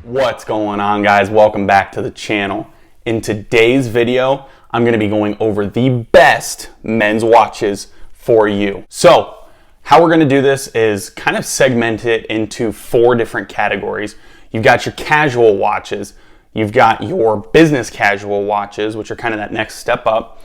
What's going on, guys? Welcome back to the channel. In today's video, I'm going to be going over the best men's watches for you. So how we're going to do this is kind of segment it into 4 different categories. You've got your casual watches, you've got your business casual watches, which are kind of that next step up.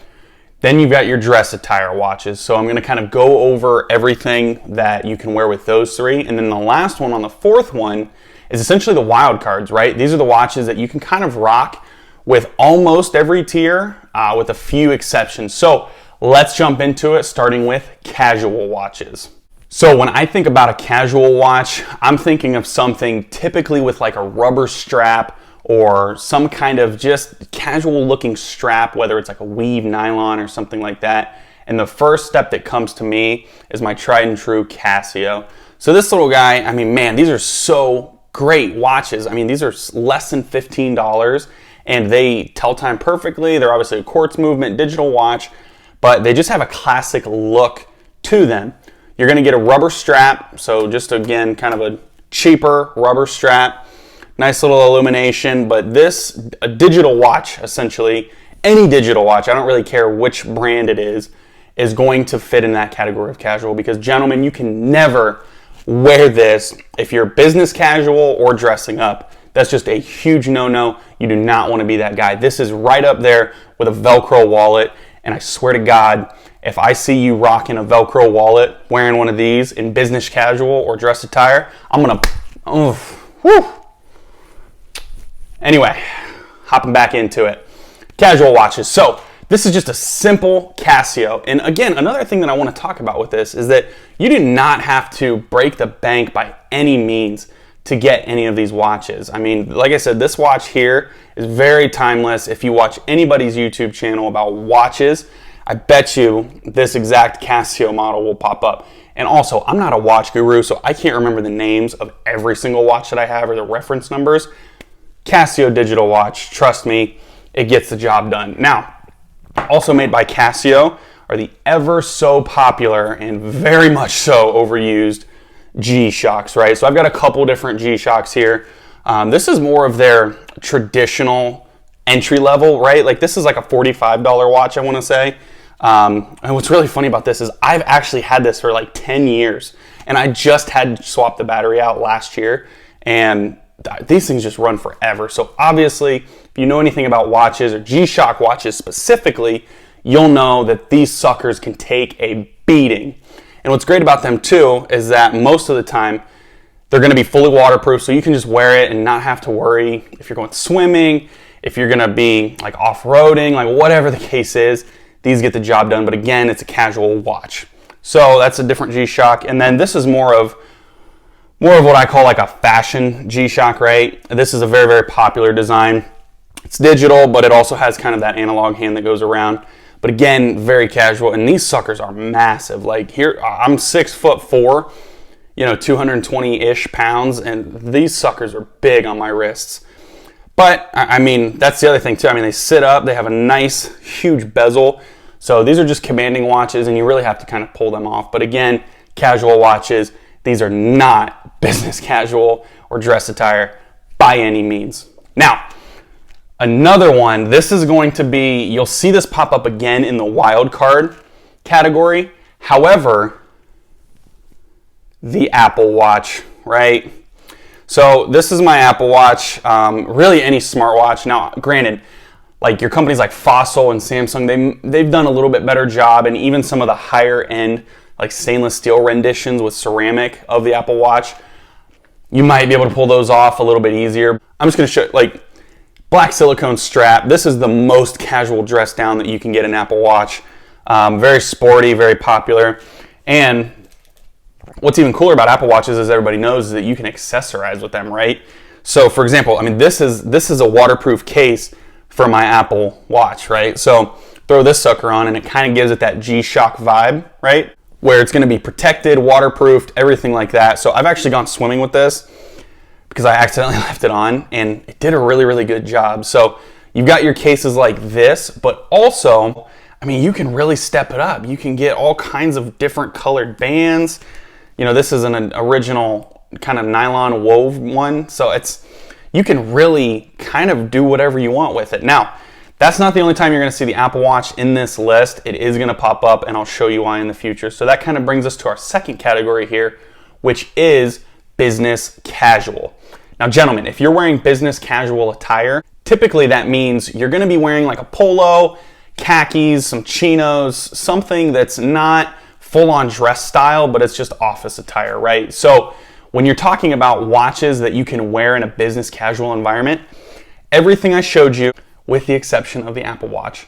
Then you've got your dress attire watches. So I'm going to kind of go over everything that you can wear with those 3. And then the last one, on the 4th one, is essentially the Wildcards, right? These are the watches that you can kind of rock with almost every tier, with a few exceptions. So let's jump into it, starting with casual watches. So when I think about a casual watch, I'm thinking of something typically with like a rubber strap or some kind of just casual looking strap, whether it's like a weave nylon or something like that. And the first step that comes to me is my tried and true Casio. So this little guy, I mean, man, these are so great watches. I mean, these are less than $15 and they tell time perfectly. They're obviously a quartz movement digital watch, but they just have a classic look to them. You're going to get a rubber strap. So just again, kind of a cheaper rubber strap, nice little illumination, but a digital watch, essentially any digital watch, I don't really care which brand it is going to fit in that category of casual, because gentlemen, you can never wear this if you're business casual or dressing up. That's just a huge no-no. You do not want to be that guy. This is right up there with a Velcro wallet, and I swear to God, if I see you rocking a Velcro wallet wearing one of these in business casual or dress attire, I'm gonna, whew. Anyway, hopping back into it. Casual watches. So this is just a simple Casio. And again, another thing that I want to talk about with this is that you do not have to break the bank by any means to get any of these watches. I mean, like I said, this watch here is very timeless. If you watch anybody's YouTube channel about watches, I bet you this exact Casio model will pop up. And also, I'm not a watch guru, so I can't remember the names of every single watch that I have or the reference numbers. Casio digital watch, trust me, it gets the job done. Now, also made by Casio are the ever so popular and very much so overused G-Shocks, right? So I've got a couple different G-Shocks here. This is more of their traditional entry level, right? Like this is like a $45 watch, I want to say. And what's really funny about this is I've actually had this for like 10 years, and I just had to swap the battery out last year, and these things just run forever. So obviously, if you know anything about watches or G-Shock watches specifically, you'll know that these suckers can take a beating. And what's great about them too is that most of the time they're going to be fully waterproof, so you can just wear it and not have to worry if you're going swimming, if you're going to be like off-roading, like whatever the case is, these get the job done. But again, it's a casual watch. So that's a different G-Shock. And then this is more of what I call like a fashion G-Shock, right? This is a very, very popular design. It's digital, but it also has kind of that analog hand that goes around. But again, very casual, and these suckers are massive. Like here, I'm 6'4", 220-ish pounds, and these suckers are big on my wrists. But I mean, that's the other thing too. I mean, they sit up, they have a nice, huge bezel. So these are just commanding watches, and you really have to kind of pull them off. But again, casual watches, these are not business casual or dress attire by any means. Now, another one, this is going to be, you'll see this pop up again in the Wildcard category. However, the Apple Watch, right? So this is my Apple Watch, really any smartwatch. Now, granted, like your companies like Fossil and Samsung, they've done a little bit better job, and even some of the higher end like stainless steel renditions with ceramic of the Apple Watch, you might be able to pull those off a little bit easier. I'm just going to show like black silicone strap. This is the most casual dress down that you can get an Apple Watch. Very sporty, very popular. And what's even cooler about Apple Watches, as everybody knows, is that you can accessorize with them, right? So for example, I mean, this is a waterproof case for my Apple Watch, right? So throw this sucker on and it kind of gives it that G-Shock vibe, right? Where it's going to be protected, waterproofed, everything like that. So I've actually gone swimming with this because I accidentally left it on, and it did a really, really good job. So you've got your cases like this, but also, I mean, you can really step it up. You can get all kinds of different colored bands. You know, this is an original kind of nylon wove one, so you can really kind of do whatever you want with it. Now, that's not the only time you're going to see the Apple Watch in this list. It is going to pop up, and I'll show you why in the future. So that kind of brings us to our second category here, which is business casual. Now, gentlemen, if you're wearing business casual attire, typically that means you're going to be wearing like a polo, khakis, some chinos, something that's not full-on dress style, but it's just office attire, right? So when you're talking about watches that you can wear in a business casual environment, everything I showed you, with the exception of the Apple Watch,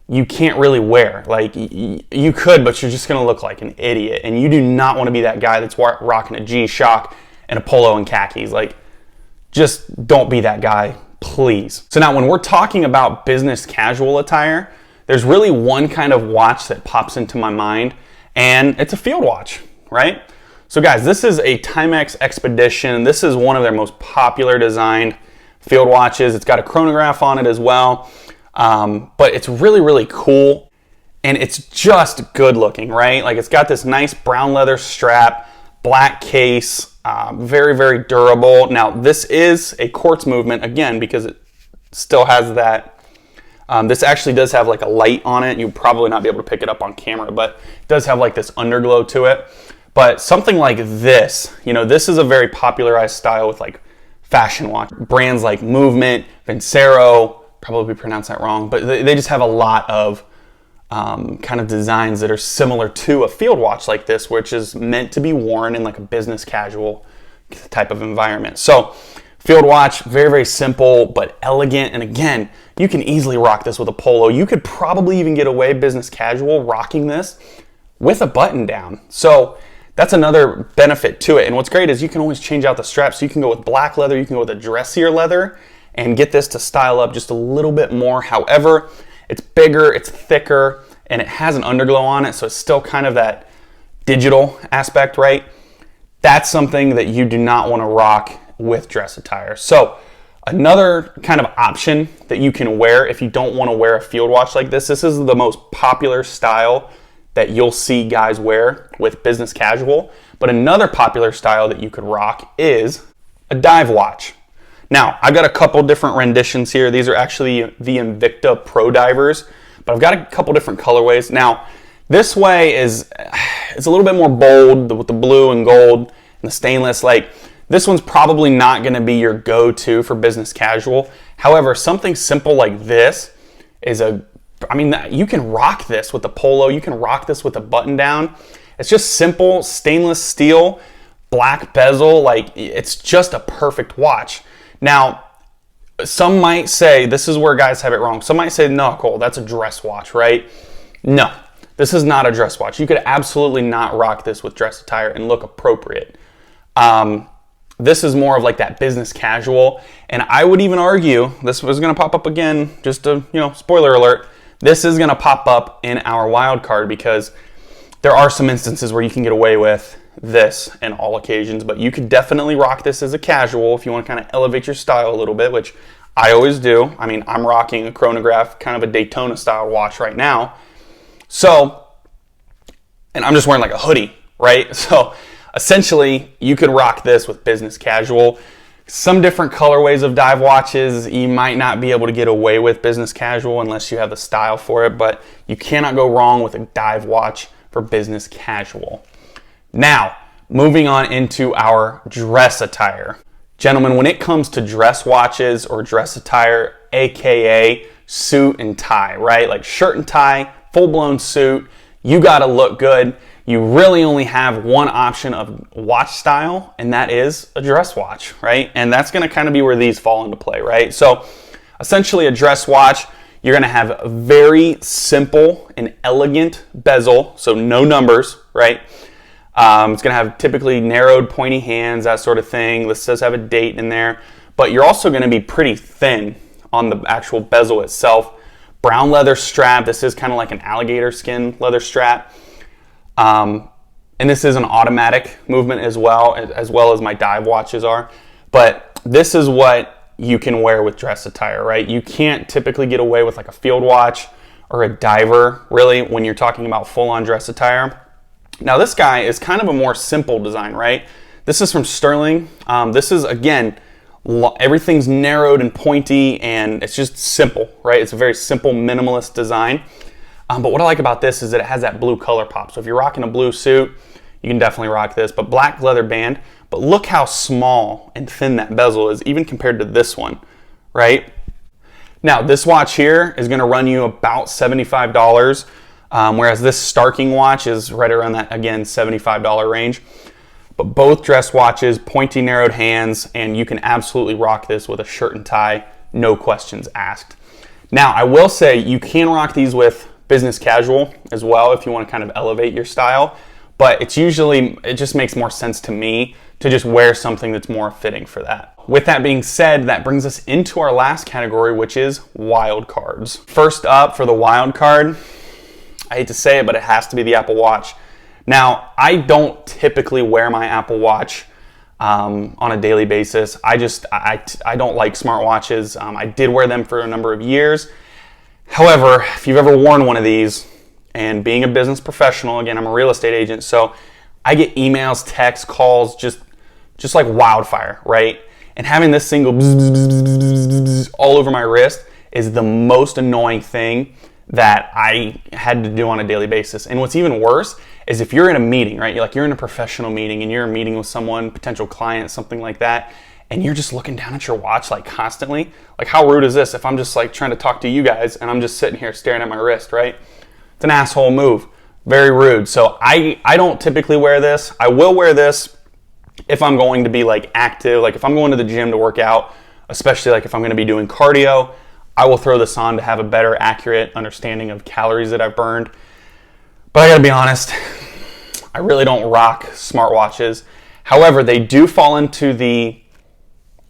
you can't really wear. Like, you could, but you're just gonna look like an idiot, and you do not wanna be that guy that's rocking a G-Shock and a polo and khakis. Like, just don't be that guy, please. So now when we're talking about business casual attire, there's really one kind of watch that pops into my mind, and it's a field watch, right? So guys, this is a Timex Expedition. This is one of their most popular designed field watches. It's got a chronograph on it as well, but it's really, really cool, and it's just good looking, right? Like, it's got this nice brown leather strap, black case, very, very durable. Now, this is a quartz movement, again, because it still has that. This actually does have like a light on it. You'll probably not be able to pick it up on camera, but it does have like this underglow to it. But something like this, you know, this is a very popularized style with like fashion watch. Brands like Movement, Vincero, probably pronounced that wrong, but they just have a lot of kind of designs that are similar to a field watch like this, which is meant to be worn in like a business casual type of environment. So field watch, very, very simple, but elegant. And again, you can easily rock this with a polo. You could probably even get away business casual rocking this with a button down. So that's another benefit to it. And what's great is you can always change out the straps. So you can go with black leather, you can go with a dressier leather and get this to style up just a little bit more. However, it's bigger, it's thicker, and it has an underglow on it. So it's still kind of that digital aspect, right? That's something that you do not want to rock with dress attire. So another kind of option that you can wear if you don't want to wear a field watch like this, this is the most popular style that you'll see guys wear with business casual. But another popular style that you could rock is a dive watch. Now, I've got a couple different renditions here. These are actually the Invicta Pro Divers, but I've got a couple different colorways. Now, this way is it's a little bit more bold with the blue and gold and the stainless. Like, this one's probably not gonna be your go-to for business casual. However, something simple like this is you can rock this with a polo, you can rock this with a button down. It's just simple stainless steel, black bezel, like it's just a perfect watch. Now, some might say, this is where guys have it wrong. Some might say, no, Cole, that's a dress watch, right? No, this is not a dress watch. You could absolutely not rock this with dress attire and look appropriate. This is more of like that business casual. And I would even argue, this was gonna pop up again, just a, spoiler alert, this is gonna pop up in our wild card because there are some instances where you can get away with this in all occasions, but you could definitely rock this as a casual if you want to kind of elevate your style a little bit, which I always do. I mean, I'm rocking a chronograph, kind of a Daytona style watch right now. So, and I'm just wearing like a hoodie, right? So essentially you could rock this with business casual. Some different colorways of dive watches, you might not be able to get away with business casual unless you have the style for it, but you cannot go wrong with a dive watch for business casual. Now, moving on into our dress attire. Gentlemen, when it comes to dress watches or dress attire, AKA suit and tie, right? Like shirt and tie, full-blown suit, you gotta look good. You really only have one option of watch style, and that is a dress watch, right? And that's gonna kind of be where these fall into play, right? So essentially a dress watch, you're gonna have a very simple and elegant bezel, so no numbers, right? It's gonna have typically narrowed pointy hands, that sort of thing. This does have a date in there, but you're also gonna be pretty thin on the actual bezel itself. Brown leather strap, this is kind of like an alligator skin leather strap. And this is an automatic movement as well as my dive watches are. But this is what you can wear with dress attire, right? You can't typically get away with like a field watch or a diver, really, when you're talking about full-on dress attire. Now this guy is kind of a more simple design, right? This is from Sterling. This is, again, Everything's narrowed and pointy, and it's just simple, right? It's a very simple, minimalist design. But what I like about this is that it has that blue color pop. So if you're rocking a blue suit, you can definitely rock this. But black leather band, but look how small and thin that bezel is, even compared to this one, right? Now, this watch here is gonna run you about $75, whereas this Starking watch is right around that, again, $75 range. But both dress watches, pointy, narrowed hands, and you can absolutely rock this with a shirt and tie, no questions asked. Now, I will say you can rock these with business casual as well if you want to kind of elevate your style, but it just makes more sense to me to just wear something that's more fitting for that. With that being said, that brings us into our last category, which is wild cards. First up for the wild card, I hate to say it, but it has to be the Apple Watch. Now, I don't typically wear my Apple Watch on a daily basis. I don't like smartwatches. I did wear them for a number of years. However, if you've ever worn one of these, and being a business professional, again, I'm a real estate agent, so I get emails, texts, calls, just like wildfire, right? And having this single bzz, bzz, bzz, bzz, bzz, bzz, all over my wrist is the most annoying thing that I had to do on a daily basis. And what's even worse is if you're in a meeting, right? You're in a professional meeting and you're meeting with someone, potential client, something like that, and you're just looking down at your watch like constantly. Like, how rude is this if I'm just like trying to talk to you guys and I'm just sitting here staring at my wrist, right? It's an asshole move. Very rude. So I don't typically wear this. I will wear this if I'm going to be like active, like if I'm going to the gym to work out, especially like if I'm going to be doing cardio, I will throw this on to have a better, accurate understanding of calories that I've burned. But I gotta be honest, I really don't rock smartwatches. However, they do fall into the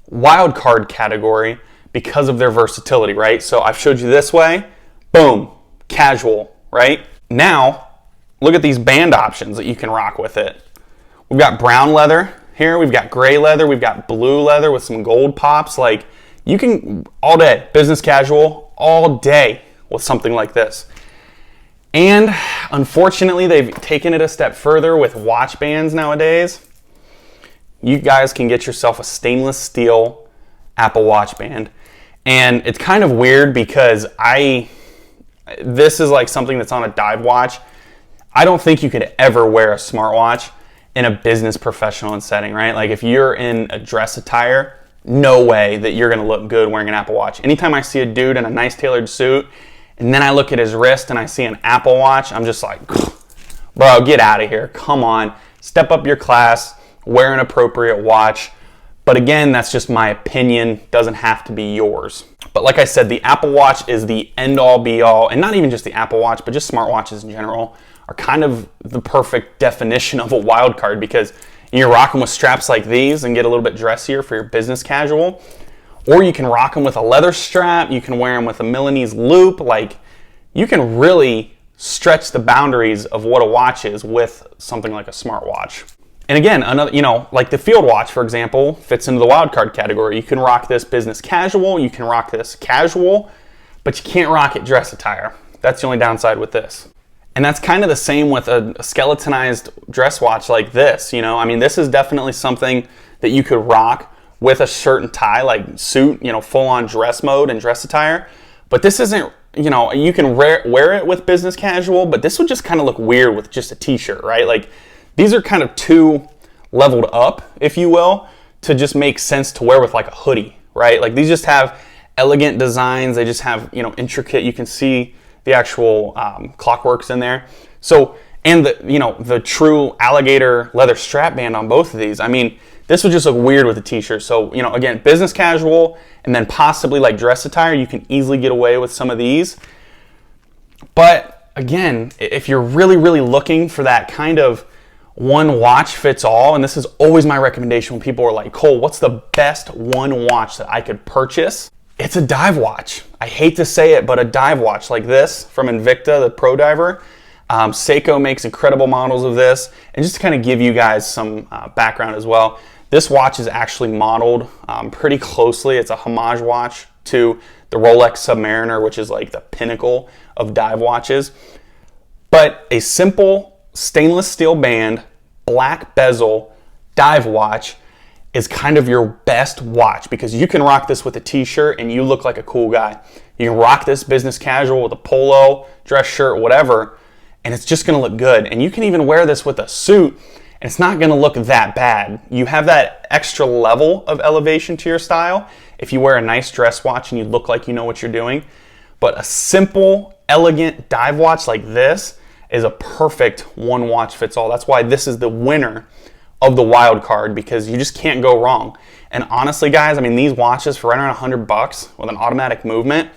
wild card category because of their versatility, right? So I've showed you this way, boom, casual, right? Now, look at these band options that you can rock with it. We've got brown leather here, we've got gray leather, we've got blue leather with some gold pops. Like, you can, all day, business casual, all day with something like this. And unfortunately, they've taken it a step further with watch bands nowadays. You guys can get yourself a stainless steel Apple Watch band. And it's kind of weird because this is like something that's on a dive watch. I don't think you could ever wear a smartwatch in a business professional setting, right? Like if you're in a dress attire, no way that you're gonna look good wearing an Apple Watch. Anytime I see a dude in a nice tailored suit and then I look at his wrist and I see an Apple Watch, I'm just like, bro, get out of here. Come on, step up your class, wear an appropriate watch. But again, that's just my opinion, doesn't have to be yours. But like I said, the Apple Watch is the end all be all, and not even just the Apple Watch, but just smartwatches in general are kind of the perfect definition of a wild card, because you're rocking with straps like these and get a little bit dressier for your business casual, or you can rock them with a leather strap, you can wear them with a Milanese loop. Like, you can really stretch the boundaries of what a watch is with something like a smartwatch. And again, another, like the Field Watch, for example, fits into the wild card category. You can rock this business casual, you can rock this casual, but you can't rock it dress attire. That's the only downside with this. And that's kind of the same with a skeletonized dress watch like this. I mean, this is definitely something that you could rock with a shirt and tie, like suit, full on dress mode and dress attire. But this isn't, you can wear it with business casual, but this would just kind of look weird with just a t-shirt, right? Like, these are kind of too leveled up, if you will, to just make sense to wear with like a hoodie, right? Like, these just have elegant designs. They just have, intricate, you can see the actual clockworks in there. So, and the true alligator leather strap band on both of these. I mean, this would just look weird with a t-shirt. So, again, business casual and then possibly like dress attire, you can easily get away with some of these. But again, if you're really, really looking for that kind of one watch fits all, and this is always my recommendation when people are like, Cole, what's the best one watch that I could purchase? It's a dive watch. I hate to say it, but a dive watch like this from Invicta, the Pro Diver. Seiko makes incredible models of this. And just to kind of give you guys some background as well, this watch is actually modeled pretty closely. It's a homage watch to the Rolex Submariner, which is like the pinnacle of dive watches. But a simple stainless steel band, black bezel dive watch, is kind of your best watch, because you can rock this with a t-shirt and you look like a cool guy. You can rock this business casual with a polo, dress shirt, whatever, and it's just gonna look good. And you can even wear this with a suit and it's not gonna look that bad. You have that extra level of elevation to your style if you wear a nice dress watch and you look like you know what you're doing. But a simple, elegant dive watch like this is a perfect one watch fits all. That's why this is the winner of the wild card, because you just can't go wrong. And honestly, guys, I mean, these watches for right around $100 with an automatic movement,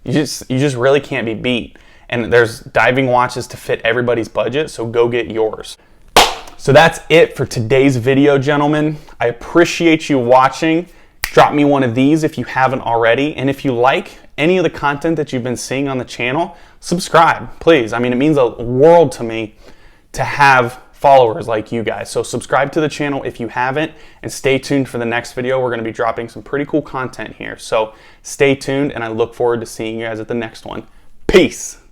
you just really can't be beat. And there's diving watches to fit everybody's budget, so go get yours. So that's it for today's video, gentlemen. I appreciate you watching. Drop me one of these if you haven't already. And if you like any of the content that you've been seeing on the channel, subscribe, please. I mean, it means a world to me to have followers like you guys. So subscribe to the channel if you haven't, and stay tuned for the next video. We're going to be dropping some pretty cool content here. So stay tuned, and I look forward to seeing you guys at the next one. Peace.